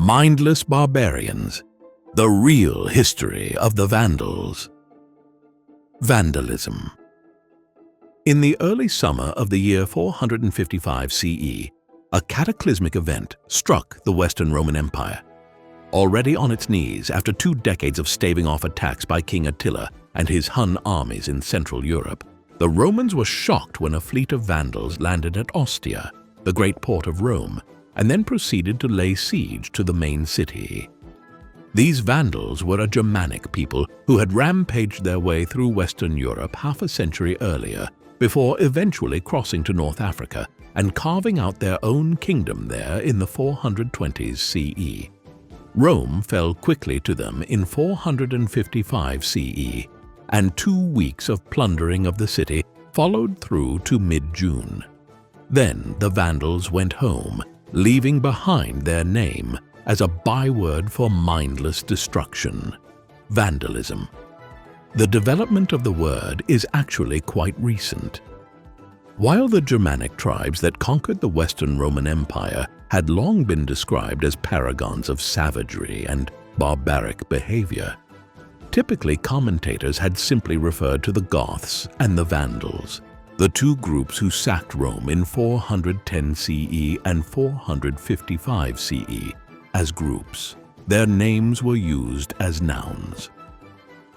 Mindless Barbarians, the real history of the Vandals. Vandalism. In the early summer of the year 455 CE, a cataclysmic event struck the Western Roman Empire. Already on its knees after 2 decades of staving off attacks by King Attila and his Hun armies in Central Europe, the Romans were shocked when a fleet of Vandals landed at Ostia, the great port of Rome, and then proceeded to lay siege to the main city. These Vandals were a Germanic people who had rampaged their way through Western Europe half a century earlier, before eventually crossing to North Africa and carving out their own kingdom there in the 420s CE. Rome fell quickly to them in 455 CE, and 2 weeks of plundering of the city followed through to mid-June. Then the Vandals went home, leaving behind their name as a byword for mindless destruction: vandalism. The development of the word is actually quite recent. While the Germanic tribes that conquered the Western Roman Empire had long been described as paragons of savagery and barbaric behavior, typically commentators had simply referred to the Goths and the Vandals, the 2 groups who sacked Rome in 410 CE and 455 CE, as groups. Their names were used as nouns.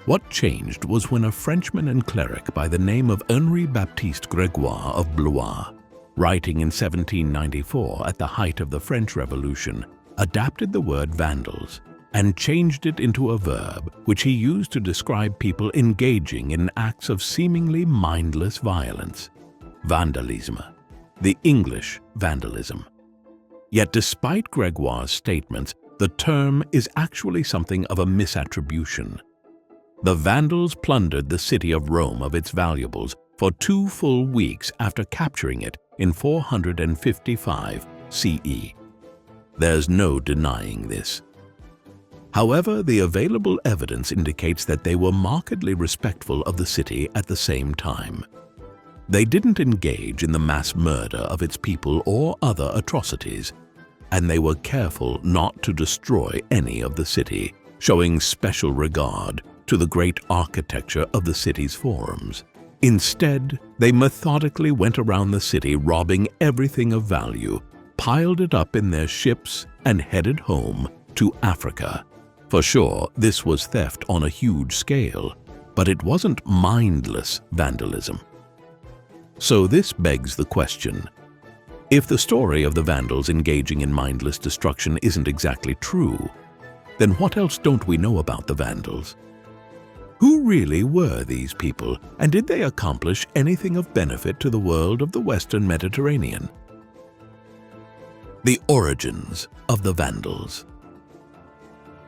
What changed was when a Frenchman and cleric by the name of Henri-Baptiste Grégoire of Blois, writing in 1794 at the height of the French Revolution, adapted the word Vandals and changed it into a verb which he used to describe people engaging in acts of seemingly mindless violence: vandalism, the English vandalism. Yet despite Grégoire's statements, the term is actually something of a misattribution. The Vandals plundered the city of Rome of its valuables for 2 full weeks after capturing it in 455 CE. There's no denying this. However, the available evidence indicates that they were markedly respectful of the city at the same time. They didn't engage in the mass murder of its people or other atrocities, and they were careful not to destroy any of the city, showing special regard to the great architecture of the city's forums. Instead, they methodically went around the city robbing everything of value, piled it up in their ships, and headed home to Africa. For sure, this was theft on a huge scale, but it wasn't mindless vandalism. So this begs the question: if the story of the Vandals engaging in mindless destruction isn't exactly true, then what else don't we know about the Vandals? Who really were these people, and did they accomplish anything of benefit to the world of the Western Mediterranean? The origins of the Vandals.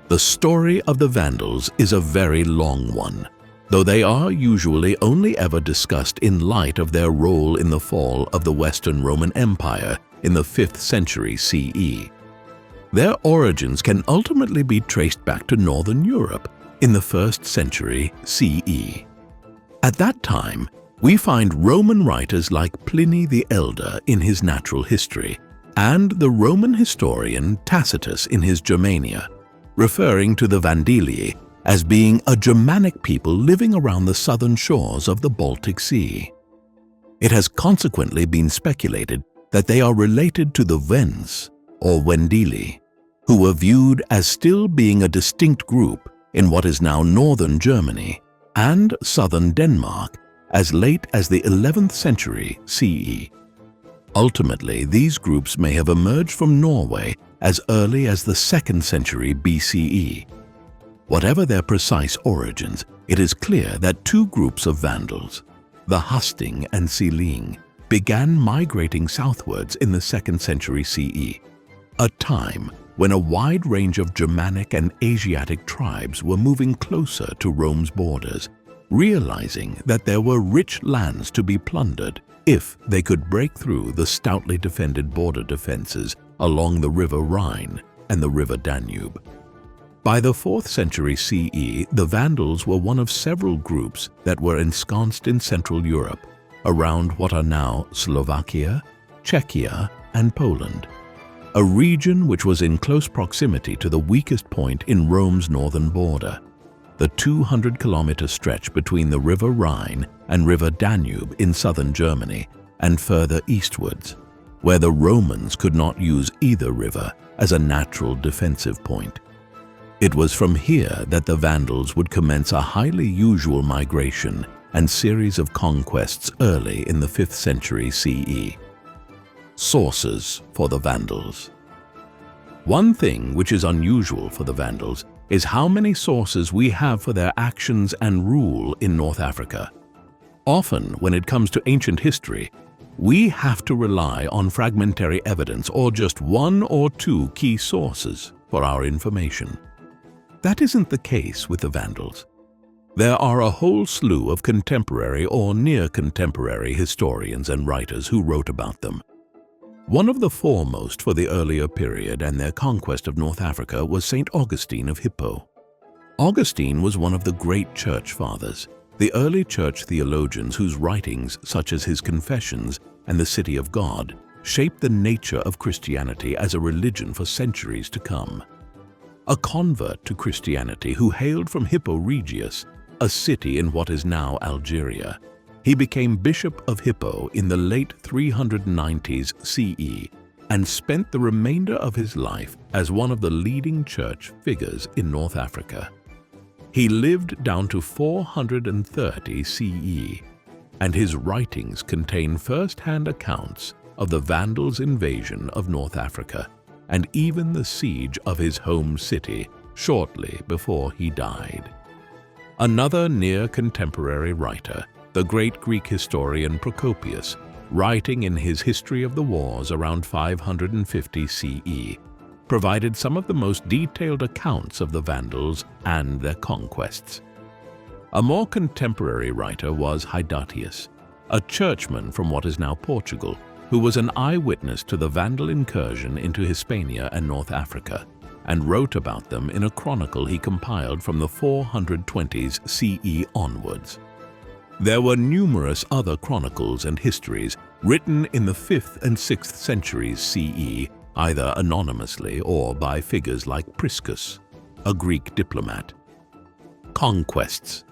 The story of the Vandals is a very long one, though they are usually only ever discussed in light of their role in the fall of the Western Roman Empire in the 5th century CE. Their origins can ultimately be traced back to Northern Europe in the 1st century CE. At that time, we find Roman writers like Pliny the Elder in his Natural History and the Roman historian Tacitus in his Germania, referring to the Vandalii as being a Germanic people living around the southern shores of the Baltic Sea. It has consequently been speculated that they are related to the Wends, or Wendili, who were viewed as still being a distinct group in what is now northern Germany and southern Denmark as late as the 11th century CE. Ultimately, these groups may have emerged from Norway as early as the 2nd century BCE. Whatever their precise origins, it is clear that 2 groups of Vandals, the Husting and Seling, began migrating southwards in the 2nd century CE, a time when a wide range of Germanic and Asiatic tribes were moving closer to Rome's borders, realizing that there were rich lands to be plundered if they could break through the stoutly defended border defenses along the River Rhine and the River Danube. By the 4th century CE, the Vandals were one of several groups that were ensconced in Central Europe, around what are now Slovakia, Czechia, and Poland. a region which was in close proximity to the weakest point in Rome's northern border, the 200-kilometer stretch between the River Rhine and River Danube in southern Germany and further eastwards, where the Romans could not use either river as a natural defensive point. It was from here that the Vandals would commence a highly usual migration and series of conquests early in the 5th century CE. Sources for the Vandals. One thing which is unusual for the Vandals is how many sources we have for their actions and rule in North Africa. Often, when it comes to ancient history, we have to rely on fragmentary evidence or just one or two key sources for our information. That isn't the case with the Vandals. There are a whole slew of contemporary or near-contemporary historians and writers who wrote about them. One of the foremost for the earlier period and their conquest of North Africa was St. Augustine of Hippo. Augustine was one of the great church fathers, the early church theologians whose writings, such as his Confessions and the City of God, shaped the nature of Christianity as a religion for centuries to come. A convert to Christianity who hailed from Hippo Regius, a city in what is now Algeria, he became Bishop of Hippo in the late 390s CE and spent the remainder of his life as one of the leading church figures in North Africa. He lived down to 430 CE, and his writings contain first-hand accounts of the Vandals' invasion of North Africa and even the siege of his home city shortly before he died. Another near-contemporary writer, the great Greek historian Procopius, writing in his History of the Wars around 550 CE, provided some of the most detailed accounts of the Vandals and their conquests. A more contemporary writer was Hydaspes, a churchman from what is now Portugal, who was an eyewitness to the Vandal incursion into Hispania and North Africa, and wrote about them in a chronicle he compiled from the 420s CE onwards. There were numerous other chronicles and histories written in the 5th and 6th centuries CE, either anonymously or by figures like Priscus, a Greek diplomat. Conquests.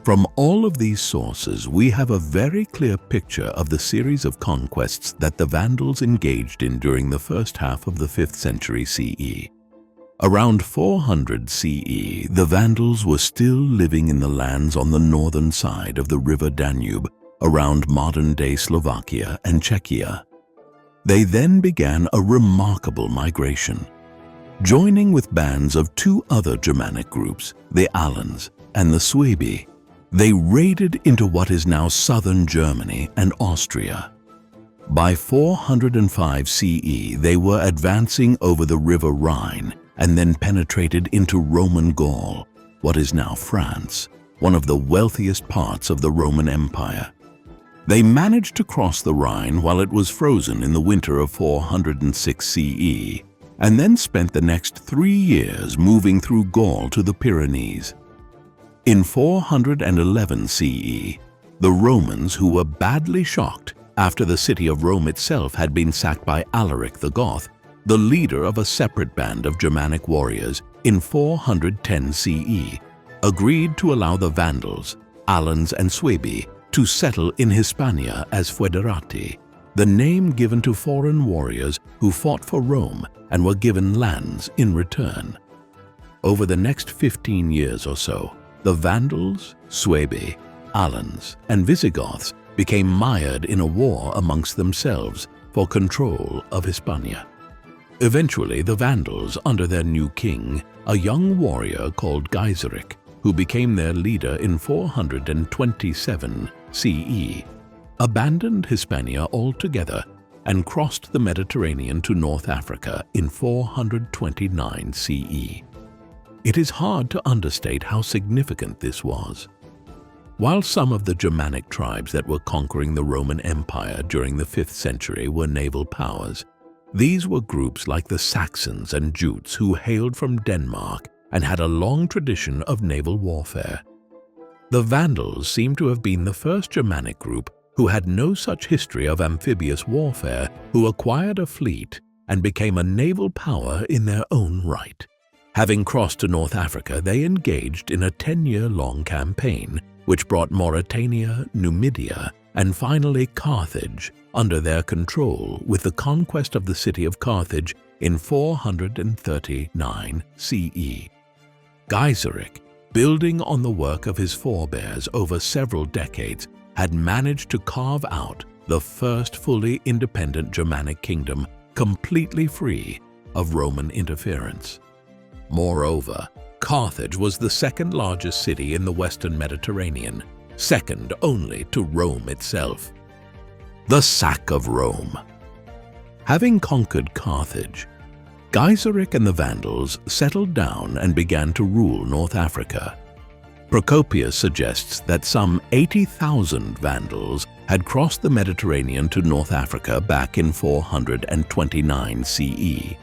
From all of these sources, we have a very clear picture of the series of conquests that the Vandals engaged in during the first half of the 5th century CE. Around 400 CE, the Vandals were still living in the lands on the northern side of the River Danube, around modern-day Slovakia and Czechia. They then began a remarkable migration. Joining with bands of two other Germanic groups, the Alans and the Suebi, they raided into what is now southern Germany and Austria. By 405 CE, they were advancing over the River Rhine and then penetrated into Roman Gaul, what is now France, one of the wealthiest parts of the Roman Empire. They managed to cross the Rhine while it was frozen in the winter of 406 CE, and then spent the next 3 years moving through Gaul to the Pyrenees. In 411 CE, the Romans, who were badly shocked after the city of Rome itself had been sacked by Alaric the Goth, the leader of a separate band of Germanic warriors in 410 CE, agreed to allow the Vandals, Alans and Suebi to settle in Hispania as foederati, the name given to foreign warriors who fought for Rome and were given lands in return. Over the next 15 years or so, the Vandals, Suebi, Alans, and Visigoths became mired in a war amongst themselves for control of Hispania. Eventually, the Vandals, under their new king, a young warrior called Geiseric, who became their leader in 427 CE, abandoned Hispania altogether and crossed the Mediterranean to North Africa in 429 CE. It is hard to understate how significant this was. While some of the Germanic tribes that were conquering the Roman Empire during the 5th century were naval powers, these were groups like the Saxons and Jutes who hailed from Denmark and had a long tradition of naval warfare. The Vandals seem to have been the first Germanic group who had no such history of amphibious warfare, who acquired a fleet and became a naval power in their own right. Having crossed to North Africa, they engaged in a 10-year-long campaign, which brought Mauritania, Numidia, and finally Carthage under their control with the conquest of the city of Carthage in 439 CE. Geiseric, building on the work of his forebears over several decades, had managed to carve out the first fully independent Germanic kingdom completely free of Roman interference. Moreover, Carthage was the second largest city in the Western Mediterranean, second only to Rome itself. The sack of Rome. Having conquered Carthage, Geiseric and the Vandals settled down and began to rule North Africa. Procopius suggests that some 80,000 Vandals had crossed the Mediterranean to North Africa back in 429 CE.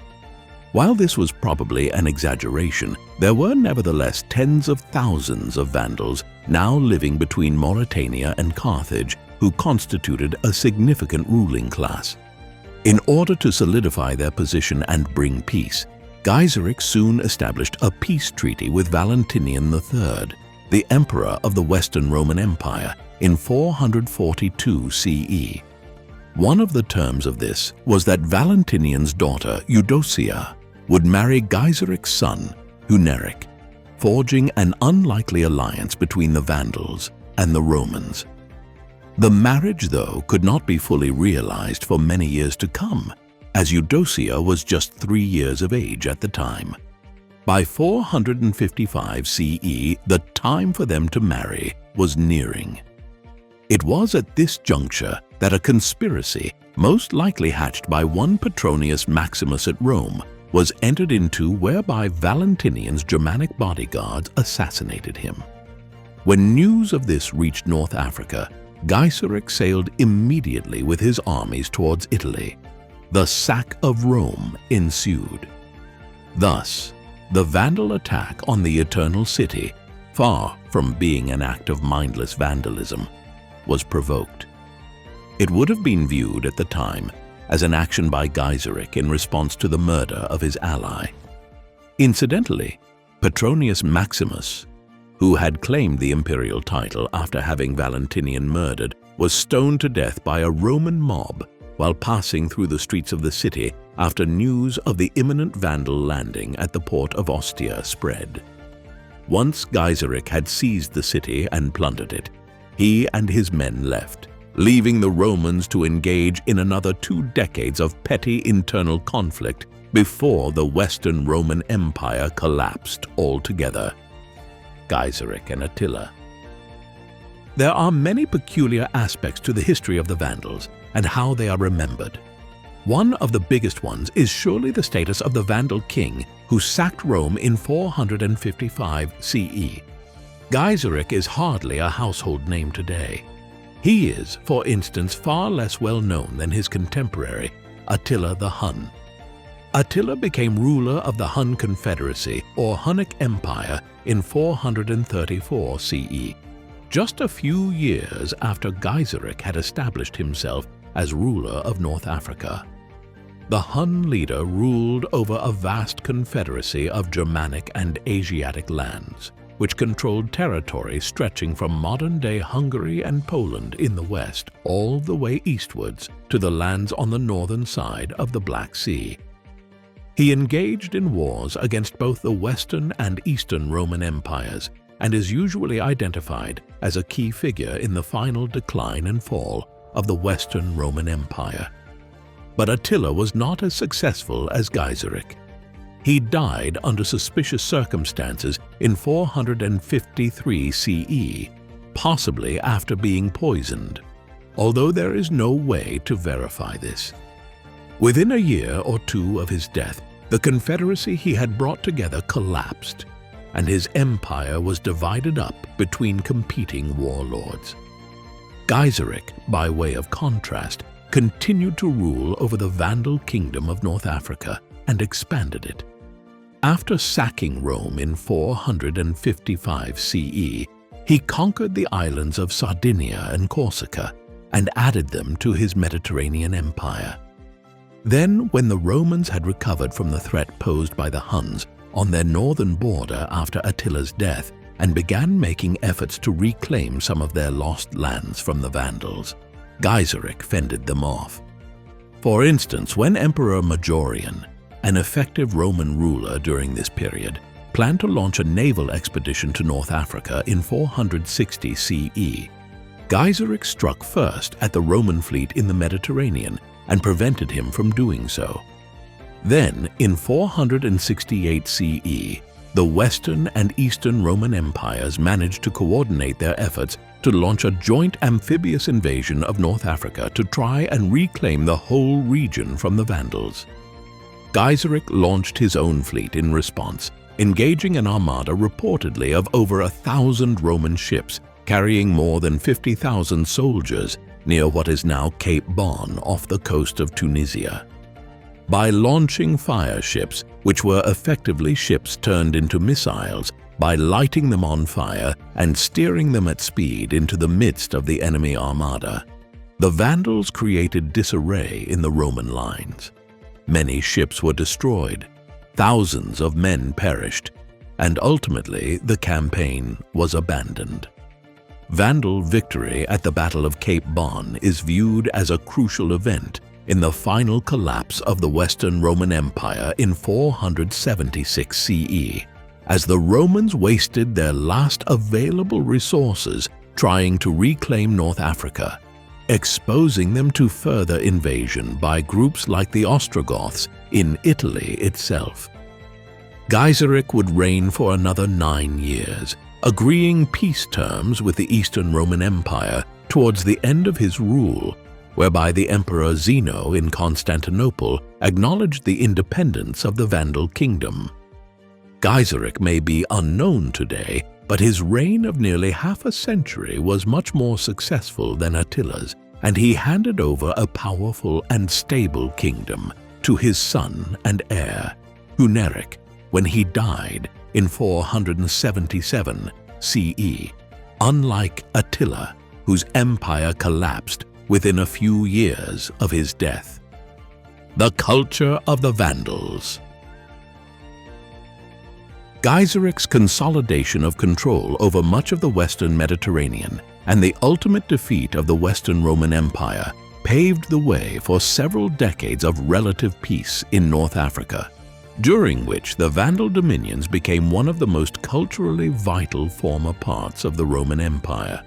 While this was probably an exaggeration, there were nevertheless tens of thousands of Vandals now living between Mauritania and Carthage who constituted a significant ruling class. In order to solidify their position and bring peace, Geiseric soon established a peace treaty with Valentinian III, the emperor of the Western Roman Empire, in 442 CE. One of the terms of this was that Valentinian's daughter, Eudocia, would marry Geiseric's son, Huneric, forging an unlikely alliance between the Vandals and the Romans. The marriage, though, could not be fully realized for many years to come, as Eudocia was just 3 years of age at the time. By 455 CE, the time for them to marry was nearing. It was at this juncture that a conspiracy, most likely hatched by one Petronius Maximus at Rome, was entered into whereby Valentinian's Germanic bodyguards assassinated him. When news of this reached North Africa, Geiseric sailed immediately with his armies towards Italy. The sack of Rome ensued. Thus, the Vandal attack on the Eternal City, far from being an act of mindless vandalism, was provoked. It would have been viewed at the time as an action by Geiseric in response to the murder of his ally. Incidentally, Petronius Maximus, who had claimed the imperial title after having Valentinian murdered, was stoned to death by a Roman mob while passing through the streets of the city after news of the imminent Vandal landing at the port of Ostia spread. Once Geiseric had seized the city and plundered it, he and his men left, leaving the Romans to engage in another 2 decades of petty internal conflict before the Western Roman Empire collapsed altogether. Geiseric and Attila. There are many peculiar aspects to the history of the Vandals and how they are remembered. One of the biggest ones is surely the status of the Vandal king who sacked Rome in 455 CE. Geiseric is hardly a household name today. He is, for instance, far less well known than his contemporary, Attila the Hun. Attila became ruler of the Hun Confederacy or Hunnic Empire in 434 CE, just a few years after Geiseric had established himself as ruler of North Africa. The Hun leader ruled over a vast confederacy of Germanic and Asiatic lands, which controlled territory stretching from modern-day Hungary and Poland in the west all the way eastwards to the lands on the northern side of the Black Sea. He engaged in wars against both the Western and Eastern Roman empires and is usually identified as a key figure in the final decline and fall of the Western Roman Empire. But Attila was not as successful as Geiseric. He died under suspicious circumstances in 453 CE, possibly after being poisoned, although there is no way to verify this. Within a year or two of his death, the confederacy he had brought together collapsed, and his empire was divided up between competing warlords. Geiseric, by way of contrast, continued to rule over the Vandal kingdom of North Africa and expanded it. After sacking Rome in 455 CE, he conquered the islands of Sardinia and Corsica and added them to his Mediterranean empire. Then, when the Romans had recovered from the threat posed by the Huns on their northern border after Attila's death and began making efforts to reclaim some of their lost lands from the Vandals, Geiseric fended them off. For instance, when Emperor Majorian, an effective Roman ruler during this period, planned to launch a naval expedition to North Africa in 460 CE, Geiseric struck first at the Roman fleet in the Mediterranean and prevented him from doing so. Then, in 468 CE, the Western and Eastern Roman empires managed to coordinate their efforts to launch a joint amphibious invasion of North Africa to try and reclaim the whole region from the Vandals. Geiseric launched his own fleet in response, engaging an armada reportedly of over 1,000 Roman ships carrying more than 50,000 soldiers near what is now Cape Bon off the coast of Tunisia. By launching fire ships, which were effectively ships turned into missiles, by lighting them on fire and steering them at speed into the midst of the enemy armada, the Vandals created disarray in the Roman lines. Many ships were destroyed, thousands of men perished, and ultimately the campaign was abandoned. Vandal victory at the Battle of Cape Bon is viewed as a crucial event in the final collapse of the Western Roman Empire in 476 CE, as the Romans wasted their last available resources trying to reclaim North Africa, exposing them to further invasion by groups like the Ostrogoths in Italy itself. Geiseric would reign for another 9 years, agreeing peace terms with the Eastern Roman Empire towards the end of his rule, whereby the Emperor Zeno in Constantinople acknowledged the independence of the Vandal kingdom. Geiseric may be unknown today, but his reign of nearly half a century was much more successful than Attila's, and he handed over a powerful and stable kingdom to his son and heir, Huneric, when he died in 477 CE, unlike Attila, whose empire collapsed within a few years of his death. The culture of the Vandals. Geiseric's consolidation of control over much of the Western Mediterranean and the ultimate defeat of the Western Roman Empire paved the way for several decades of relative peace in North Africa, during which the Vandal dominions became one of the most culturally vital former parts of the Roman Empire.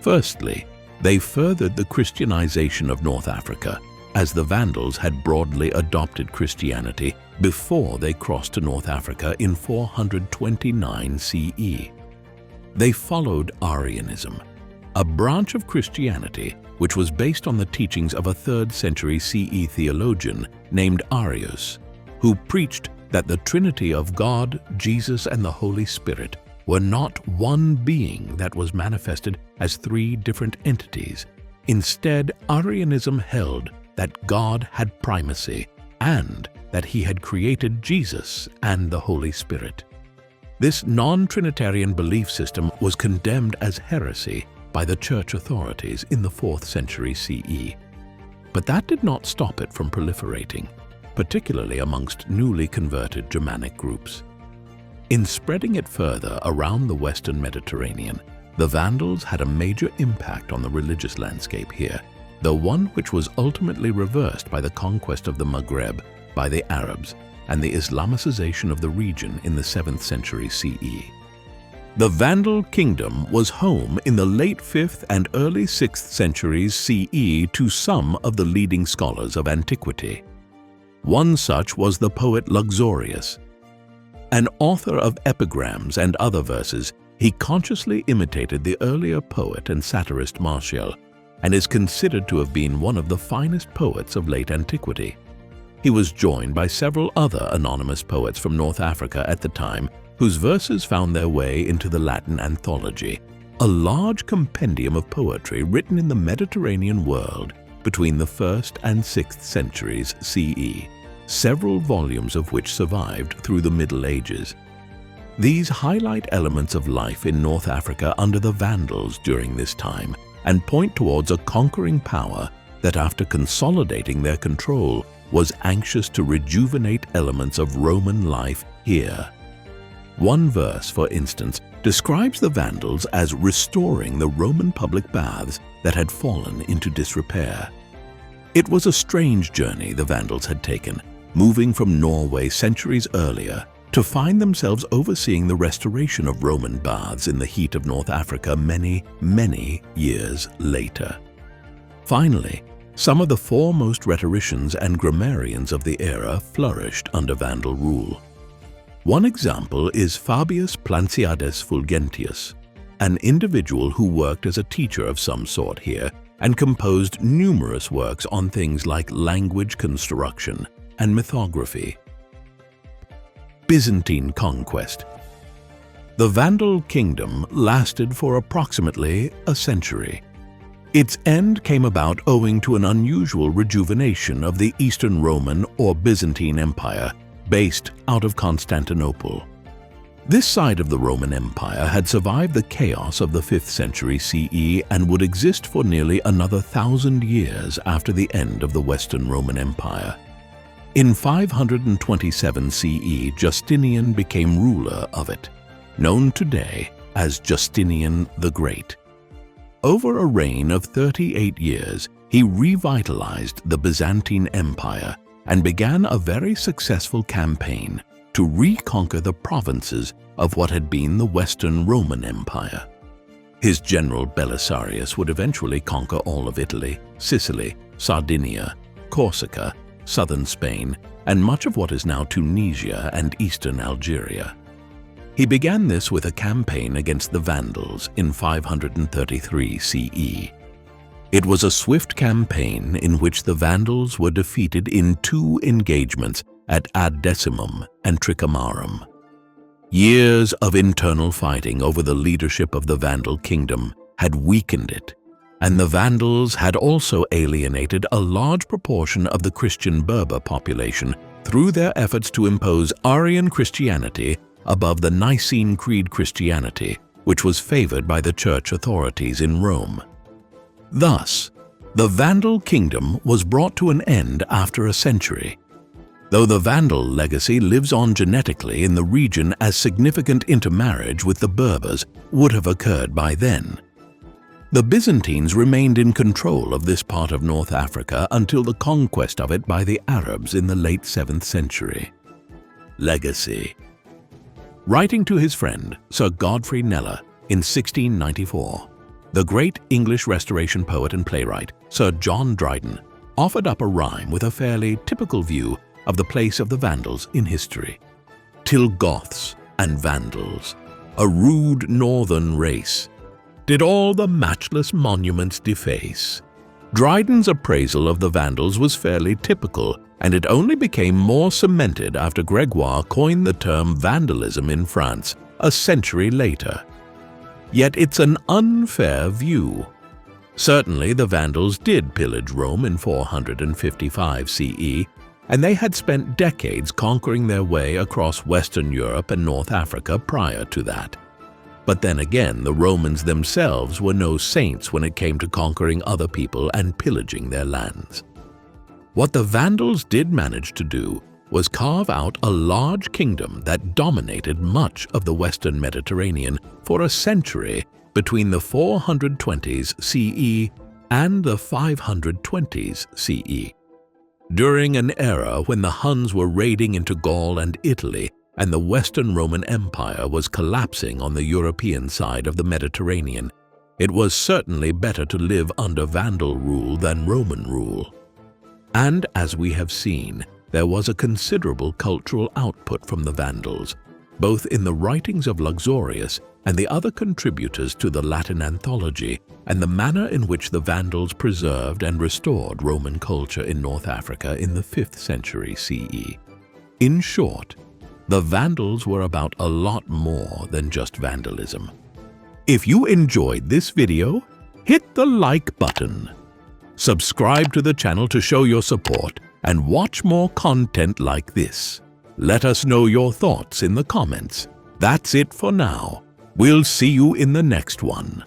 Firstly, they furthered the Christianization of North Africa, as the Vandals had broadly adopted Christianity before they crossed to North Africa in 429 CE. They followed Arianism, a branch of Christianity which was based on the teachings of a 3rd century CE theologian named Arius, who preached that the Trinity of God, Jesus, and the Holy Spirit were not one being that was manifested as 3 different entities. Instead, Arianism held that God had primacy and that he had created Jesus and the Holy Spirit. This non-Trinitarian belief system was condemned as heresy by the church authorities in the 4th century CE. But that did not stop it from proliferating, particularly amongst newly converted Germanic groups. In spreading it further around the Western Mediterranean, the Vandals had a major impact on the religious landscape here, though one which was ultimately reversed by the conquest of the Maghreb by the Arabs and the Islamicization of the region in the 7th century CE. The Vandal kingdom was home in the late 5th and early 6th centuries CE to some of the leading scholars of antiquity. One such was the poet Luxurius. An author of epigrams and other verses, he consciously imitated the earlier poet and satirist Martial, and is considered to have been one of the finest poets of late antiquity. He was joined by several other anonymous poets from North Africa at the time, whose verses found their way into the Latin Anthology, a large compendium of poetry written in the Mediterranean world between the 1st and 6th centuries CE, several volumes of which survived through the Middle Ages. These highlight elements of life in North Africa under the Vandals during this time and point towards a conquering power that, after consolidating their control, was anxious to rejuvenate elements of Roman life here. One verse, for instance, describes the Vandals as restoring the Roman public baths that had fallen into disrepair. It was a strange journey the Vandals had taken, moving from Norway centuries earlier to find themselves overseeing the restoration of Roman baths in the heat of North Africa many, many years later. Finally, some of the foremost rhetoricians and grammarians of the era flourished under Vandal rule. One example is Fabius Planciades Fulgentius, an individual who worked as a teacher of some sort here and composed numerous works on things like language construction and mythography. Byzantine Conquest. The Vandal kingdom lasted for approximately a century. Its end came about owing to an unusual rejuvenation of the Eastern Roman or Byzantine Empire, based out of Constantinople. This side of the Roman Empire had survived the chaos of the 5th century CE and would exist for nearly another 1,000 years after the end of the Western Roman Empire. In 527 CE, Justinian became ruler of it, known today as Justinian the Great. Over a reign of 38 years, he revitalized the Byzantine Empire and began a very successful campaign to reconquer the provinces of what had been the Western Roman Empire. His general Belisarius would eventually conquer all of Italy, Sicily, Sardinia, Corsica, southern Spain, and much of what is now Tunisia and eastern Algeria. He began this with a campaign against the Vandals in 533 CE. It was a swift campaign in which the Vandals were defeated in 2 engagements at Ad Decimum and Tricomarum. Years of internal fighting over the leadership of the Vandal kingdom had weakened it, and the Vandals had also alienated a large proportion of the Christian Berber population through their efforts to impose Arian Christianity above the Nicene Creed Christianity, which was favored by the church authorities in Rome. Thus, the Vandal kingdom was brought to an end after a century. Though the Vandal legacy lives on genetically in the region as significant intermarriage with the Berbers would have occurred by then. The Byzantines remained in control of this part of North Africa until the conquest of it by the Arabs in the late 7th century. Legacy. Writing to his friend, Sir Godfrey Kneller, in 1694, the great English Restoration poet and playwright, Sir John Dryden, offered up a rhyme with a fairly typical view of the place of the Vandals in history. Till Goths and Vandals, a rude northern race, did all the matchless monuments deface. Dryden's appraisal of the Vandals was fairly typical, and it only became more cemented after Gregoire coined the term Vandalism in France a century later. Yet it's an unfair view. Certainly the Vandals did pillage Rome in 455 CE, and they had spent decades conquering their way across Western Europe and North Africa prior to that. But then again, the Romans themselves were no saints when it came to conquering other people and pillaging their lands. What the Vandals did manage to do was carve out a large kingdom that dominated much of the Western Mediterranean for a century between the 420s CE and the 520s CE. During an era when the Huns were raiding into Gaul and Italy and the Western Roman Empire was collapsing on the European side of the Mediterranean, it was certainly better to live under Vandal rule than Roman rule. And as we have seen, there was a considerable cultural output from the Vandals, both in the writings of Luxurius and the other contributors to the Latin anthology, and the manner in which the Vandals preserved and restored Roman culture in North Africa in the 5th century CE. In short, the Vandals were about a lot more than just vandalism. If you enjoyed this video, hit the like button. Subscribe to the channel to show your support and watch more content like this. Let us know your thoughts in the comments. That's it for now. We'll see you in the next one.